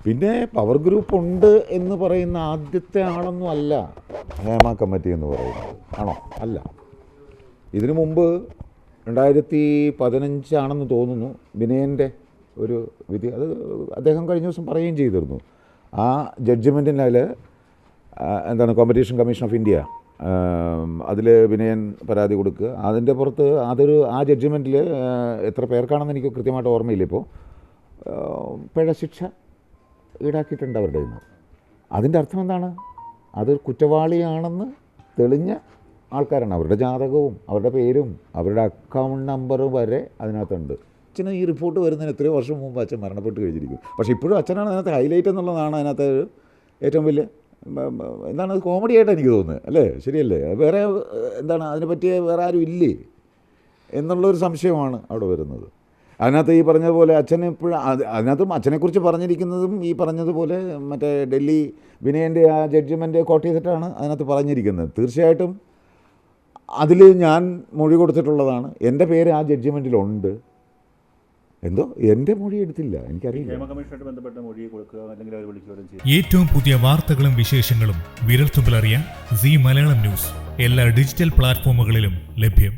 പിന്നെ power group ഉണ്ട് എന്ന് പറയുന്ന ആദ്യത്തെ ആളൊന്നും അല്ല ഹേമ കമ്മിറ്റി എന്ന് പറയുന്നത്. ആണോ? അല്ല. ഇതിനു മുമ്പ് 2015 തോന്നുന്നു വിനയൻ്റെ ഒരു വിധി, അത് അദ്ദേഹം കഴിഞ്ഞ ദിവസം പറയുകയും ചെയ്തിരുന്നു. ആ ജഡ്ജ്മെൻറ്റിനാൽ എന്താണ് കോമ്പറ്റീഷൻ കമ്മീഷൻ ഓഫ് ഇന്ത്യ അതിൽ വിനയൻ പരാതി കൊടുക്കുക. അതിൻ്റെ പുറത്ത് ആ ജഡ്ജ്മെൻറ്റിൽ എത്ര പേർക്കാണെന്ന് എനിക്ക് കൃത്യമായിട്ട് ഓർമ്മയില്ല ഇപ്പോൾ, പിഴ ശിക്ഷ ഈടാക്കിയിട്ടുണ്ട് അവരുടെ നിന്ന്. അതിൻ്റെ അർത്ഥം എന്താണ്? അത് കുറ്റവാളിയാണെന്ന് തെളിഞ്ഞ ആൾക്കാരാണ്. അവരുടെ ജാതകവും അവരുടെ പേരും അവരുടെ അക്കൗണ്ട് നമ്പറും വരെ അതിനകത്തുണ്ട്. അച്ഛന് ഈ റിപ്പോർട്ട് വരുന്നതിന് എത്രയോ വർഷം മുമ്പ് അച്ഛൻ മരണപ്പെട്ട് കഴിഞ്ഞിരിക്കും. പക്ഷേ ഇപ്പോഴും അച്ഛനാണ് അതിനകത്ത് ഹൈലൈറ്റ് എന്നുള്ളതാണ് അതിനകത്ത് ഏറ്റവും വലിയ എന്താണ് കോമഡി ആയിട്ട് എനിക്ക് തോന്നുന്നത്. അല്ലേ? ശരിയല്ലേ? വേറെ എന്താണ് അതിനെ പറ്റിയ വേറെ ആരും ഇല്ലേ എന്നുള്ളൊരു സംശയമാണ് അവിടെ വരുന്നത്. അതിനകത്ത് ഈ പറഞ്ഞതുപോലെ അച്ഛൻ ഇപ്പോഴും അതിനകത്തും അച്ഛനെക്കുറിച്ച് പറഞ്ഞിരിക്കുന്നതും ഈ പറഞ്ഞതുപോലെ മറ്റേ ഡൽഹി വിനയൻ്റെ ആ ജഡ്ജ്മെൻറ്റ് കോട്ട് ചെയ്തിട്ടാണ് അതിനകത്ത് പറഞ്ഞിരിക്കുന്നത്. തീർച്ചയായിട്ടും അതിൽ ഞാൻ മൊഴി കൊടുത്തിട്ടുള്ളതാണ്. എൻ്റെ പേര് ആ ജഡ്ജ്മെൻറ്റിലുണ്ട്. എന്തോ എൻ്റെ മൊഴി എടുത്തില്ല, എനിക്കറിയില്ല. ഏറ്റവും പുതിയ വാർത്തകളും വിശേഷങ്ങളും വിരൽത്തുമ്പിലറിയാൻ സീ മലയാളം ന്യൂസ് എല്ലാ ഡിജിറ്റൽ പ്ലാറ്റ്ഫോമുകളിലും ലഭ്യം.